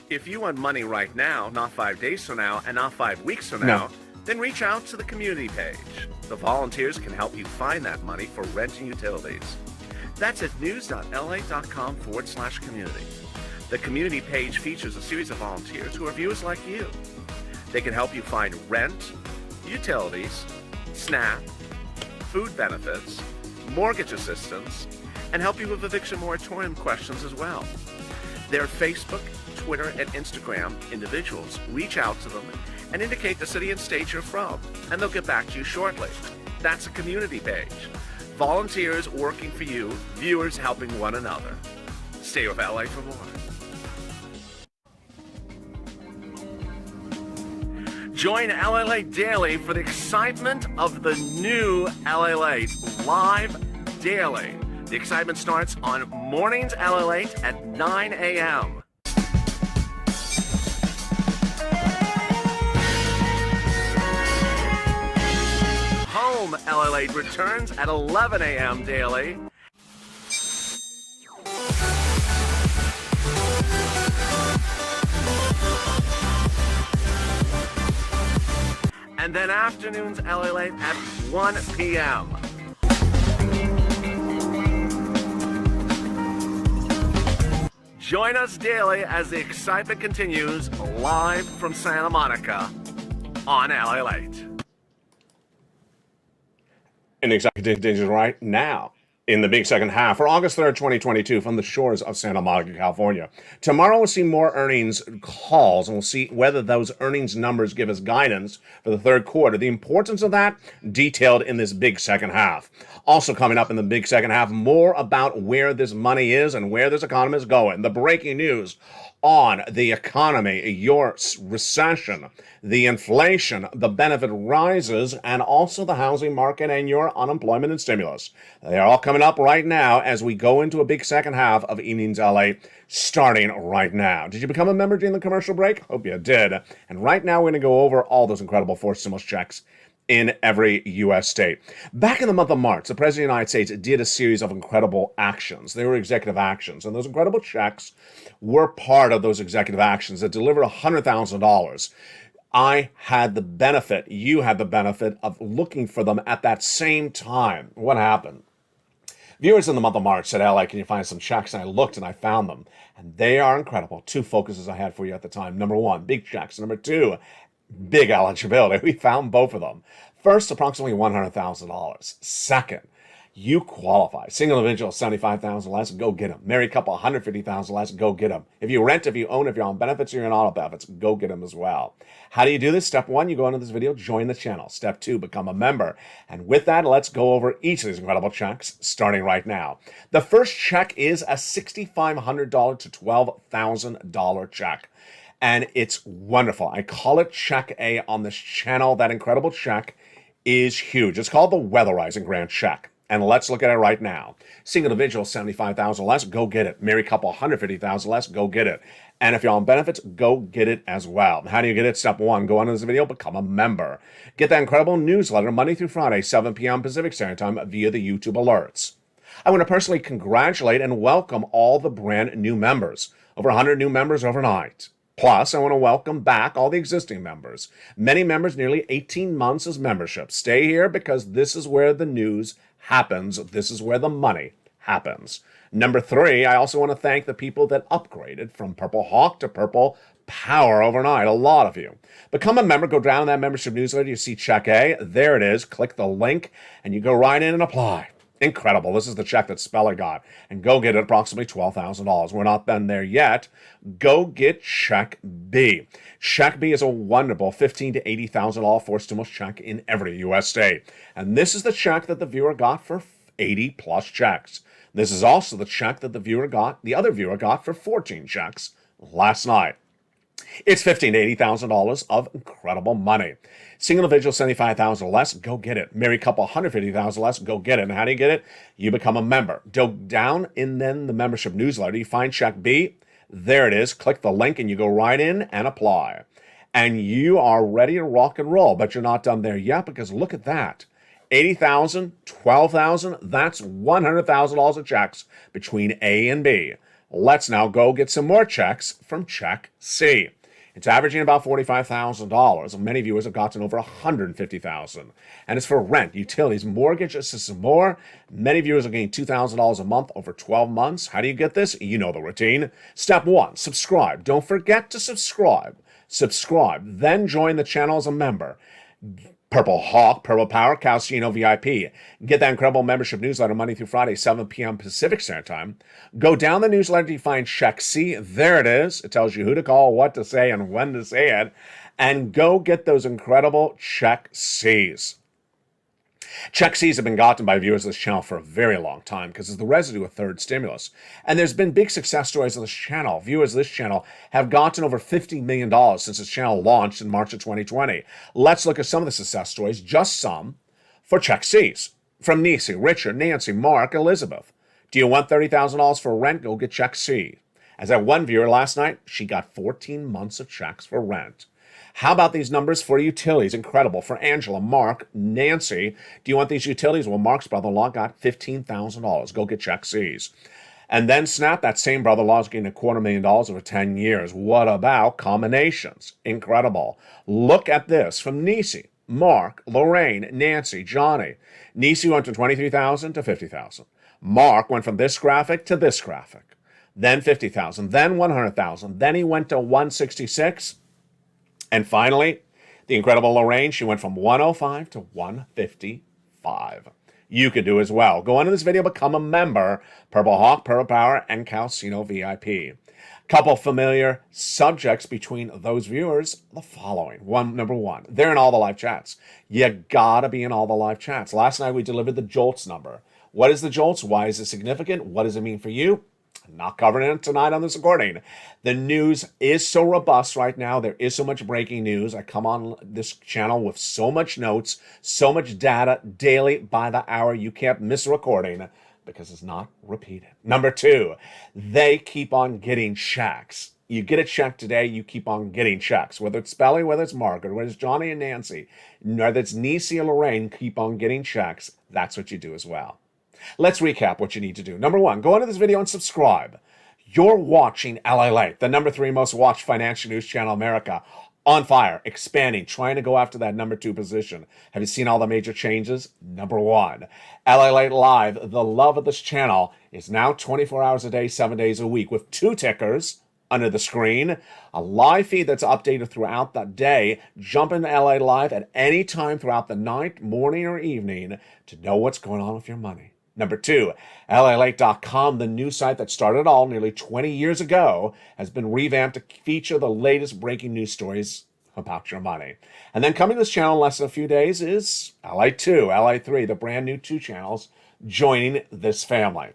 If you want money right now, not 5 days from now, and not 5 weeks from now, then reach out to the community page. The volunteers can help you find that money for rent and utilities. That's at news.la.com/community. The community page features a series of volunteers who are viewers like you. They can help you find rent, utilities, SNAP, food benefits, mortgage assistance, and help you with eviction moratorium questions as well. Their Facebook, Twitter, and Instagram individuals reach out to them and indicate the city and state you're from, and they'll get back to you shortly. That's a community page. Volunteers working for you, viewers helping one another. Stay with LA for more. Join LALATE Daily for the excitement of the new LALATE live daily. The excitement starts on mornings LALATE at 9 a.m. Home LALATE returns at 11 a.m. daily. And then afternoons LALATE at 1 p.m. Join us daily as the excitement continues live from Santa Monica on LALATE. In executive contingent right now in the big second half for August 3rd, 2022 from the shores of Santa Monica, California. Tomorrow we'll see more earnings calls and we'll see whether those earnings numbers give us guidance for the third quarter. The importance of that detailed in this big second half. Also coming up in the big second half, more about where this money is and where this economy is going. The breaking news on the economy, your recession, the inflation, the benefit rises, and also the housing market and your unemployment and stimulus. They are all coming up right now as we go into a big second half of Evenings LA, starting right now. Did you become a member during the commercial break? Hope you did. And right now we're going to go over all those incredible forced stimulus checks in every U.S. state. Back in the month of March, the President of the United States did a series of incredible actions. They were executive actions, and those incredible checks were part of those executive actions that delivered $100,000. I had the benefit, you had the benefit of looking for them at that same time. What happened? Viewers in the month of March said, LA, can you find some checks? And I looked and I found them. And they are incredible. Two focuses I had for you at the time. Number one, big checks. Number two, big eligibility. We found both of them. First, approximately $100,000. Second, you qualify. Single individual, $75,000 less, go get them. Married couple, $150,000 less, go get them. If you rent, if you own, if you're on benefits, or you're on auto benefits, go get them as well. How do you do this? Step one, you go into this video, join the channel. Step two, become a member. And with that, let's go over each of these incredible checks, starting right now. The first check is a $6,500 to $12,000 check. And it's wonderful. I call it Check A on this channel. That incredible check is huge. It's called the Weatherizing Grant Check. And let's look at it right now. Single individual, $75,000 less, go get it. Married couple, $150,000 less, go get it. And if you're on benefits, go get it as well. How do you get it? Step one, go on to this video, become a member. Get that incredible newsletter Monday through Friday, 7 p.m. Pacific Standard Time via the YouTube alerts. I want to personally congratulate and welcome all the brand new members. Over 100 new members overnight. Plus, I want to welcome back all the existing members. Many members, nearly 18 months as membership. Stay here because this is where the news happens. This is where the money happens. Number three, I also want to thank the people that upgraded from Purple Hawk to Purple Power overnight. A lot of you. Become a member. Go down that membership newsletter. You see Check A. There it is. Click the link and you go right in and apply. Incredible. This is the check that Speller got. And go get it, approximately $12,000. We're not done there yet. Go get Check B. Check B is a wonderful $15,000 to $80,000 forced stimulus check in every U.S. state. And this is the check that the viewer got for 80 plus checks. This is also the check that the other viewer got for 14 checks last night. It's $15,000 to $80,000 of incredible money. Single individual, $75,000 less, go get it. Married couple, $150,000 less, go get it. And how do you get it? You become a member. Go down in then the membership newsletter. You find Check B. There it is. Click the link and you go right in and apply. And you are ready to rock and roll. But you're not done there yet because look at that. $80,000, $12,000, that's $100,000 of checks between A and B. Let's now go get some more checks from Check C. It's averaging about $45,000. Many viewers have gotten over $150,000. And it's for rent, utilities, mortgages, this is more. Many viewers are getting $2,000 a month over 12 months. How do you get this? You know the routine. Step 1, subscribe. Don't forget to subscribe. Subscribe, then join the channel as a member. Purple Hawk, Purple Power, Calcino VIP. Get that incredible membership newsletter Monday through Friday, 7 p.m. Pacific Standard Time. Go down the newsletter to find Check C. There it is. It tells you who to call, what to say, and when to say it. And go get those incredible Check C's. Check C's have been gotten by viewers of this channel for a very long time because it's the residue of third stimulus. And there's been big success stories of this channel. Viewers of this channel have gotten over $50 million since this channel launched in March of 2020. Let's look at some of the success stories, just some, for Check C's. From Nisi, Richard, Nancy, Mark, Elizabeth. Do you want $30,000 for rent? Go get Check C. As that one viewer last night, she got 14 months of checks for rent. How about these numbers for utilities? Incredible. For Angela, Mark, Nancy, do you want these utilities? Well, Mark's brother-in-law got $15,000. Go get Check C's. And then Snap, that same brother-in-law is getting $250,000 over 10 years. What about combinations? Incredible. Look at this from Nisi, Mark, Lorraine, Nancy, Johnny. Nisi went from $23,000 to $50,000. Mark went from this graphic to this graphic. Then $50,000, then $100,000. Then he went to $166,000. And finally, the incredible Lorraine, she went from 105 to 155. You could do as well. Go under this video, become a member. Purple Hawk, Purple Power, and Calcino VIP. Couple familiar subjects between those viewers, the following. Number one, they're in all the live chats. You gotta be in all the live chats. Last night we delivered the JOLTS number. What is the JOLTS? Why is it significant? What does it mean for you? I'm not covering it tonight on this recording. The news is so robust right now. There is so much breaking news. I come on this channel with so much notes, so much data daily by the hour. You can't miss a recording because it's not repeated. Number two, they keep on getting checks. You get a check today, you keep on getting checks. Whether it's Spelly, whether it's Margaret, whether it's Johnny and Nancy, whether it's Nisi or Lorraine, keep on getting checks. That's what you do as well. Let's recap what you need to do. Number one, go into this video and subscribe. You're watching LALATE, the number 3 most watched financial news channel in America. On fire, expanding, trying to go after that number 2 position. Have you seen all the major changes? Number one, LALATE Live, the love of this channel, is now 24 hours a day, 7 days a week with 2 tickers under the screen, a live feed that's updated throughout the day. Jump into LA Live at any time throughout the night, morning, or evening to know what's going on with your money. Number two, LALATE.com, the new site that started it all nearly 20 years ago, has been revamped to feature the latest breaking news stories about your money. And then coming to this channel in less than a few days is LA2, LA3, the brand new 2 channels joining this family.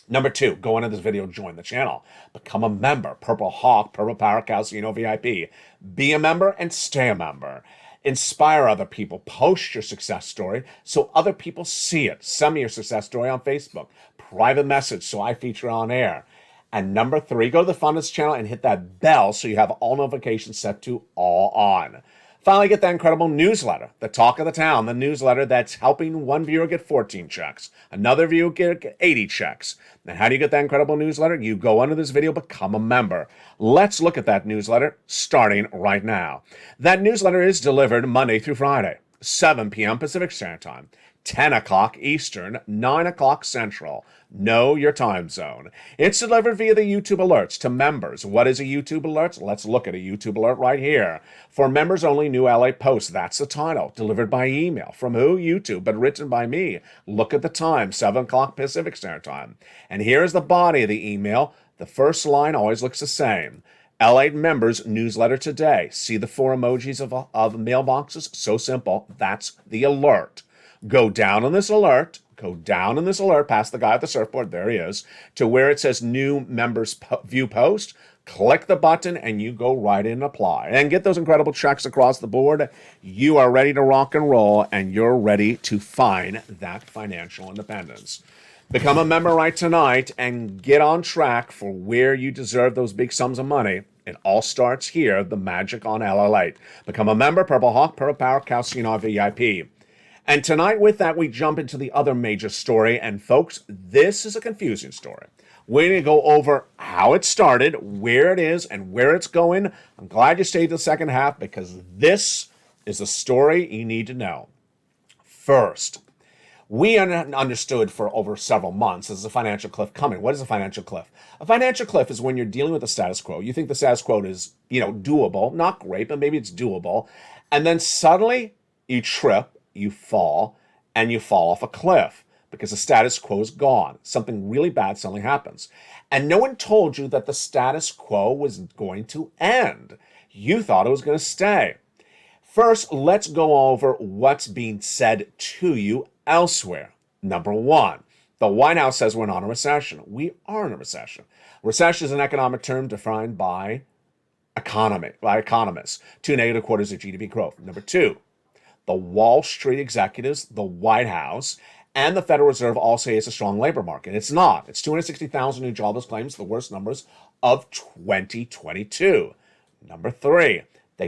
Number two, go into this video, join the channel. Become a member. Purple Hawk, Purple Power, Calcino VIP. Be a member and stay a member. Inspire other people. Post your success story so other people see it. Send me your success story on Facebook. Private message so I feature on air. And number three, go to the Funders channel and hit that bell so you have all notifications set to all on. Finally, get that incredible newsletter, the talk of the town, the newsletter that's helping one viewer get 14 checks, another viewer get 80 checks. And how do you get that incredible newsletter? You go under this video, become a member. Let's look at that newsletter starting right now. That newsletter is delivered Monday through Friday, 7 p.m. Pacific Standard Time, 10 o'clock Eastern, 9 o'clock Central. Know your time zone. It's delivered via the YouTube alerts to members. What is a YouTube alert? Let's look at a YouTube alert right here. For members only, new LA post. That's the title. Delivered by email. From who? YouTube, but written by me. Look at the time, 7 o'clock Pacific Standard Time. And here is the body of the email. The first line always looks the same. LA members newsletter today. See the 4 emojis of mailboxes? So simple. That's the alert. Go down on this alert. Go down in this alert, past the guy at the surfboard, there he is, to where it says new members view post. Click the button and you go right in and apply. And get those incredible checks across the board. You are ready to rock and roll and you're ready to find that financial independence. Become a member right tonight and get on track for where you deserve those big sums of money. It all starts here, the magic on LALATE. Become a member, Purple Hawk, Purple Power, Calcino VIP. And tonight with that, we jump into the other major story. And folks, this is a confusing story. We're going to go over how it started, where it is, and where it's going. I'm glad you stayed to the second half because this is the story you need to know. First, we understood for over several months there's a financial cliff coming. What is a financial cliff? A financial cliff is when you're dealing with the status quo. You think the status quo is, doable, not great, but maybe it's doable. And then suddenly you trip, you fall off a cliff because the status quo is gone. Something really bad suddenly happens. And no one told you that the status quo was going to end. You thought it was going to stay. First, let's go over what's being said to you elsewhere. Number one, the White House says we're not in a recession. We are in a recession. Recession is an economic term defined by economists. 2 negative quarters of GDP growth. Number two, the Wall Street executives, the White House, and the Federal Reserve all say it's a strong labor market. It's not. It's 260,000 new jobless claims, the worst numbers of 2022. Number three,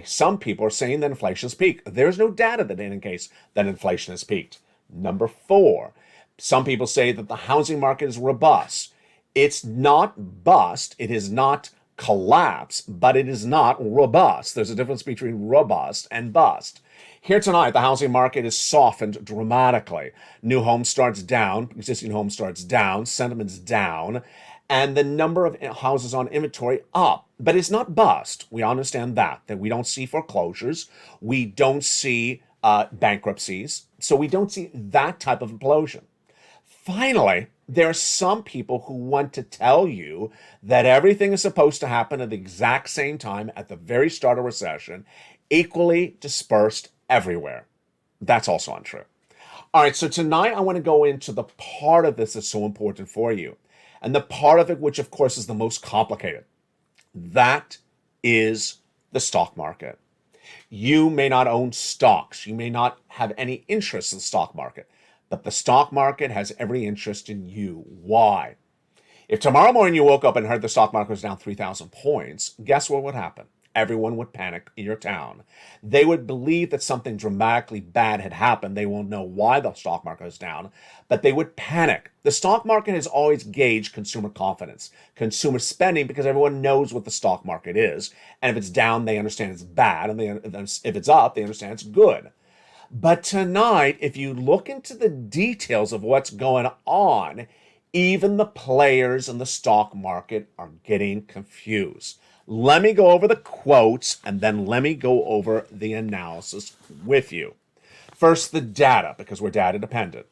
some people are saying that inflation's peaked. There's no data that indicates that inflation has peaked. Number four, some people say that the housing market is robust. It's not bust. It is not collapse, but it is not robust. There's a difference between robust and bust. Here tonight, the housing market is softened dramatically. New home starts down, existing home starts down, sentiment's down, and the number of houses on inventory up. But it's not bust. We understand that we don't see foreclosures. We don't see bankruptcies. So we don't see that type of implosion. Finally, there are some people who want to tell you that everything is supposed to happen at the exact same time at the very start of recession, equally dispersed everywhere. That's also untrue. All right, so tonight I want to go into the part of this that's so important for you. And the part of it, which of course is the most complicated, that is the stock market. You may not own stocks. You may not have any interest in the stock market, but the stock market has every interest in you. Why? If tomorrow morning you woke up and heard the stock market was down 3,000 points, guess what would happen? Everyone would panic in your town. They would believe that something dramatically bad had happened. They won't know why the stock market is down, but they would panic. The stock market has always gauged consumer confidence, consumer spending, because everyone knows what the stock market is. And if it's down, they understand it's bad. And if it's up, they understand it's good. But tonight, if you look into the details of what's going on, even the players in the stock market are getting confused. Let me go over the quotes, and then let me go over the analysis with you. First, the data, because we're data dependent.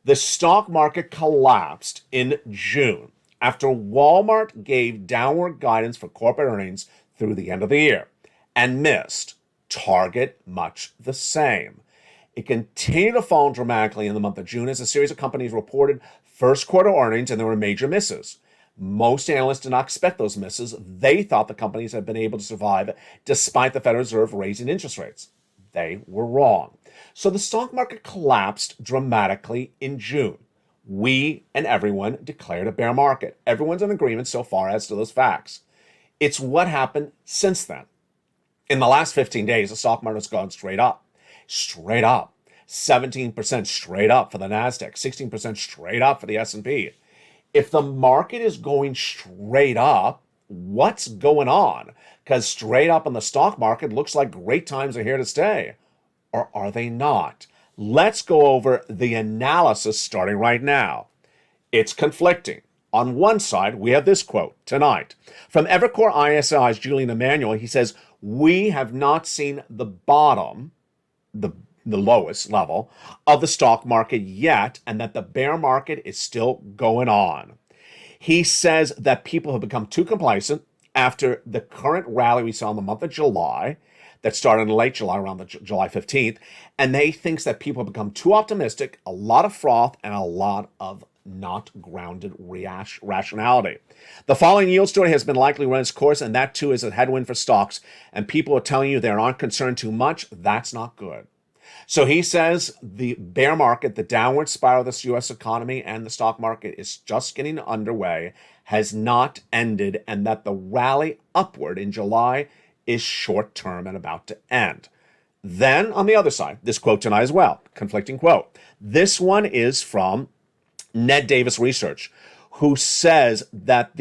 The stock market collapsed in June after Walmart gave downward guidance for corporate earnings through the end of the year and missed. Target, much the same. It continued to fall dramatically in the month of June as a series of companies reported first quarter earnings, and there were major misses. Most analysts did not expect those misses. They thought the companies had been able to survive despite the Federal Reserve raising interest rates. They were wrong. So the stock market collapsed dramatically in June. We and everyone declared a bear market. Everyone's in agreement so far as to those facts. It's what happened since then. In the last 15 days, the stock market's gone straight up. Straight up. 17% straight up for the NASDAQ. 16% straight up for the S&P. If the market is going straight up, what's going on? Because straight up in the stock market looks like great times are here to stay. Or are they not? Let's go over the analysis starting right now. It's conflicting. On one side, we have this quote tonight from Evercore ISI's Julian Emanuel. He says, "We have not seen the bottom, the lowest level of the stock market yet, and that the bear market is still going on." He says that people have become too complacent after the current rally we saw in the month of July that started in late July, around the July 15th, and they thinks that people have become too optimistic, a lot of froth, and a lot of not grounded rationality. The following yield story has been likely run its course, and that too is a headwind for stocks, and people are telling you they're not concerned too much. That's not good. So he says the bear market, the downward spiral of this U.S. economy and the stock market is just getting underway, has not ended, and that the rally upward in July is short-term and about to end. Then, on the other side, this quote tonight as well, conflicting quote. This one is from Ned Davis Research, who says that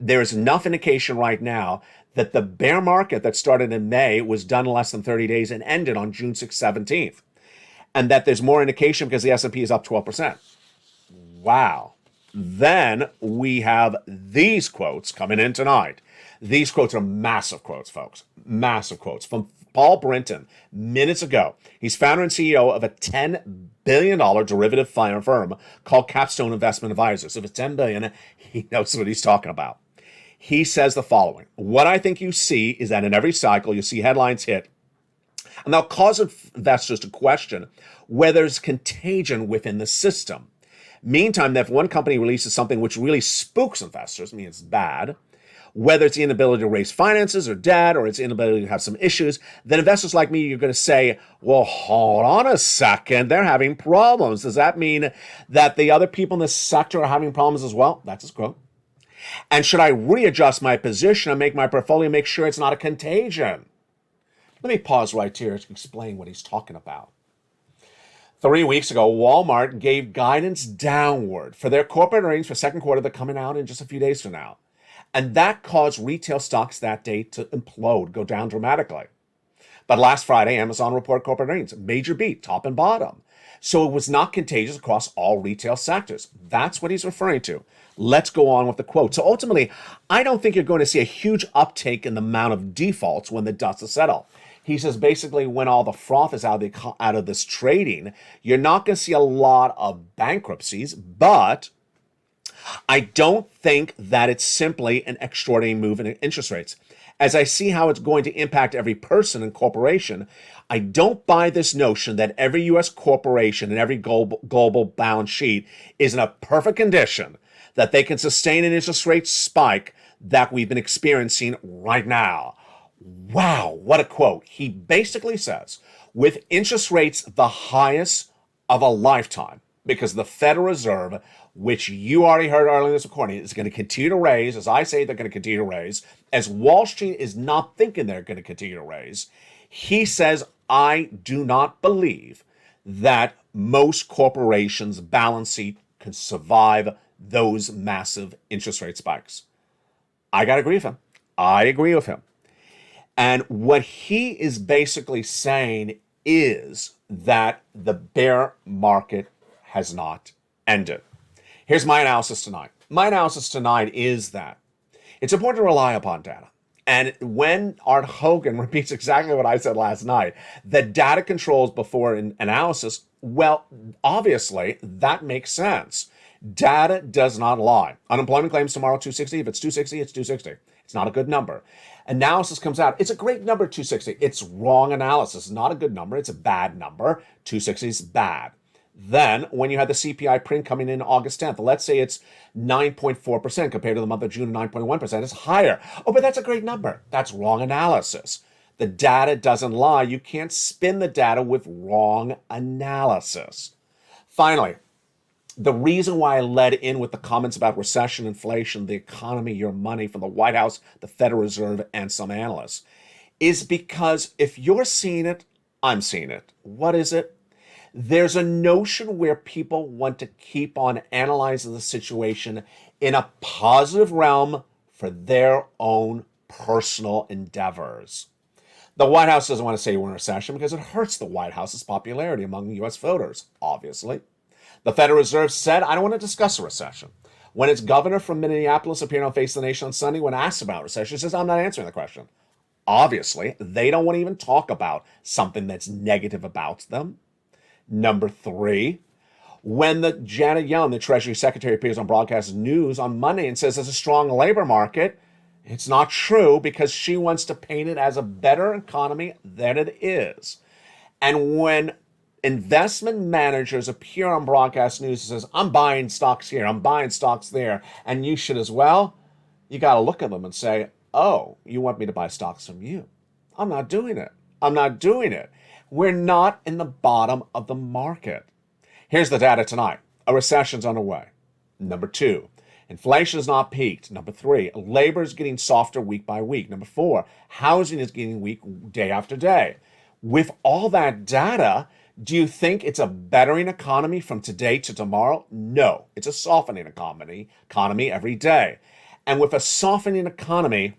there's enough indication right now that the bear market that started in May was done in less than 30 days and ended on June 6th, 17th. And that there's more indication because the S&P is up 12%. Wow. Then we have these quotes coming in tonight. These quotes are massive quotes, folks. Massive quotes from Paul Brinton minutes ago. He's founder and CEO of a $10 billion derivative firm called Capstone Investment Advisors. If it's $10 billion, he knows what he's talking about. He says the following: what I think you see is that in every cycle, you see headlines hit, and they'll cause investors to question whether there's contagion within the system. Meantime, if one company releases something which really spooks investors, I mean, it's bad, whether it's the inability to raise finances or debt or its inability to have some issues, then investors like me, you're going to say, well, hold on a second, they're having problems. Does that mean that the other people in this sector are having problems as well? That's his quote. And should I readjust my position and make my portfolio make sure it's not a contagion? Let me pause right here to explain what he's talking about. 3 weeks ago, Walmart gave guidance downward for their corporate earnings for second quarter. They're coming out in just a few days from now. And that caused retail stocks that day to implode, go down dramatically. But last Friday, Amazon reported corporate earnings, major beat, top and bottom. So it was not contagious across all retail sectors. That's what he's referring to. Let's go on with the quote. So ultimately, I don't think you're going to see a huge uptake in the amount of defaults when the dust is settled. He says basically when all the froth is out of this trading, you're not going to see a lot of bankruptcies, but I don't think that it's simply an extraordinary move in interest rates. As I see how it's going to impact every person and corporation, I don't buy this notion that every U.S. corporation and every global balance sheet is in a perfect condition that they can sustain an interest rate spike that we've been experiencing right now. Wow, what a quote. He basically says, with interest rates the highest of a lifetime, because the Federal Reserve, which you already heard earlier in this recording, is going to continue to raise, as I say they're going to continue to raise, as Wall Street is not thinking they're going to continue to raise. He says, I do not believe that most corporations' balance sheet can survive those massive interest rate spikes. I got to agree with him. I agree with him. And what he is basically saying is that the bear market has not ended. Here's my analysis tonight. My analysis tonight is that it's important to rely upon data. And when Art Hogan repeats exactly what I said last night, that data controls before analysis, well, obviously, that makes sense. Data does not lie. Unemployment claims tomorrow, 260. If it's 260, it's 260. It's not a good number. Analysis comes out. It's a great number, 260. It's wrong analysis. It's not a good number. It's a bad number. 260 is bad. Then, when you had the CPI print coming in August 10th, let's say it's 9.4% compared to the month of June, 9.1%. It's higher. Oh, but that's a great number. That's wrong analysis. The data doesn't lie. You can't spin the data with wrong analysis. Finally, the reason why I led in with the comments about recession, inflation, the economy, your money from the White House, the Federal Reserve, and some analysts is because if you're seeing it, I'm seeing it. What is it? There's a notion where people want to keep on analyzing the situation in a positive realm for their own personal endeavors. The White House doesn't want to say we're in a recession because it hurts the White House's popularity among U.S. voters, obviously. The Federal Reserve said, I don't want to discuss a recession. When its governor from Minneapolis appeared on Face of the Nation on Sunday when asked about recession, he says, I'm not answering the question. Obviously, they don't want to even talk about something that's negative about them. Number 3, when the Janet Yellen, the Treasury Secretary, appears on broadcast news on Monday and says there's a strong labor market, it's not true because she wants to paint it as a better economy than it is. And when investment managers appear on broadcast news and says, I'm buying stocks here, I'm buying stocks there, and you should as well, you got to look at them and say, oh, you want me to buy stocks from you? I'm not doing it. I'm not doing it. We're not in the bottom of the market. Here's the data tonight. A recession's underway. Number 2, inflation has not peaked. Number 3, labor is getting softer week by week. Number 4, housing is getting weak day after day. With all that data, Do you think it's a bettering economy from today to tomorrow? No, it's a softening economy every day. And with a softening economy,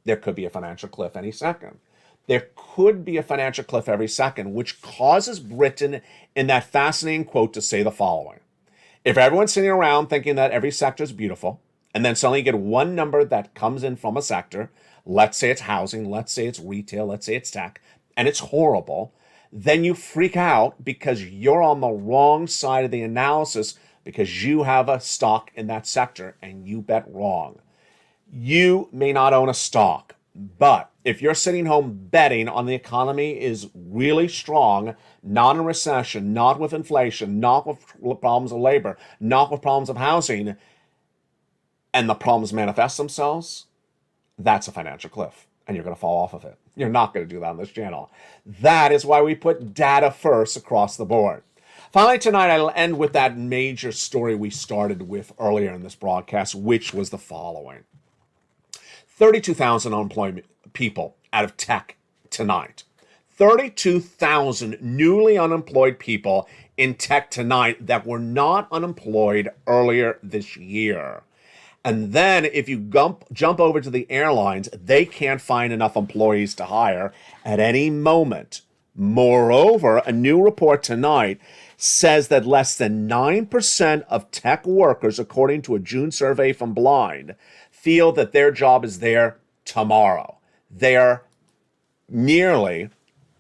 there could be a financial cliff any second. There could be a financial cliff every second, which causes Britain in that fascinating quote to say the following. If everyone's sitting around thinking that every sector is beautiful, and then suddenly you get one number that comes in from a sector, let's say it's housing, let's say it's retail, let's say it's tech, and it's horrible, then you freak out because you're on the wrong side of the analysis because you have a stock in that sector and you bet wrong. You may not own a stock, but if you're sitting home betting on the economy is really strong, not in recession, not with inflation, not with problems of labor, not with problems of housing, and the problems manifest themselves, that's a financial cliff, and you're going to fall off of it. You're not going to do that on this channel. That is why we put data first across the board. Finally, tonight, I'll end with that major story we started with earlier in this broadcast, which was the following. 32,000 unemployed people out of tech tonight. 32,000 newly unemployed people in tech tonight that were not unemployed earlier this year. And then if you jump over to the airlines, they can't find enough employees to hire at any moment. Moreover, a new report tonight says that less than 9% of tech workers, according to a June survey from Blind, feel that their job is there tomorrow. They're nearly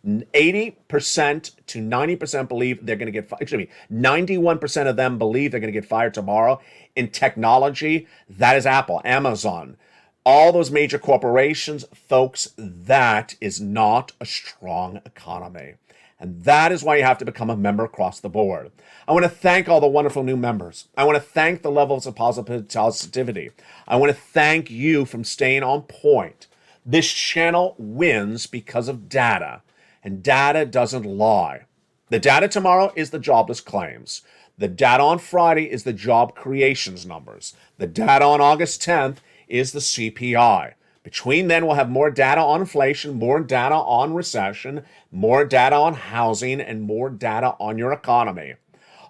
80% to 90% believe they're going to get fired. Excuse me, 91% of them believe they're going to get fired tomorrow. In technology, that is Apple, Amazon, all those major corporations. Folks, that is not a strong economy. And that is why you have to become a member across the board. I want to thank all the wonderful new members. I want to thank the levels of positivity. I want to thank you from staying on point. This channel wins because of data, and data doesn't lie. The data tomorrow is the jobless claims. The data on Friday is the job creations numbers. The data on August 10th is the CPI. Between then, we'll have more data on inflation, more data on recession, more data on housing, and more data on your economy.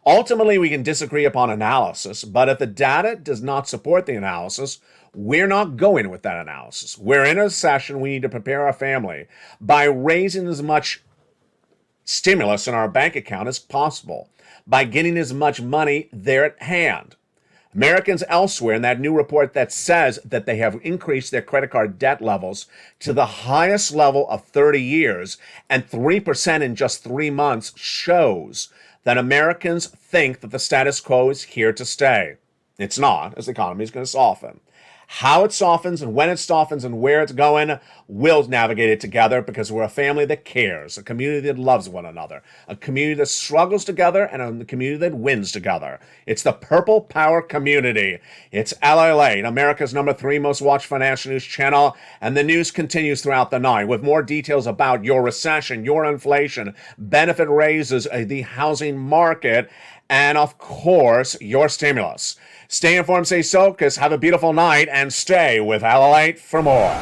Ultimately, we can disagree upon analysis, but if the data does not support the analysis, we're not going with that analysis. We're in a recession. We need to prepare our family by raising as much stimulus in our bank account as possible, by getting as much money there at hand. Americans elsewhere in that new report that says that they have increased their credit card debt levels to the highest level of 30 years and 3% in just 3 months shows that Americans think that the status quo is here to stay. It's not, as the economy is going to soften. How it softens and when it softens and where it's going, we'll navigate it together because we're a family that cares, a community that loves one another, a community that struggles together, and a community that wins together. It's the Purple Power community. It's LALATE, America's #3 most watched financial news channel, and the news continues throughout the night with more details about your recession, your inflation, benefit raises, the housing market, and of course, your stimulus. Stay informed, stay focused, have a beautiful night, and stay with LALATE for more.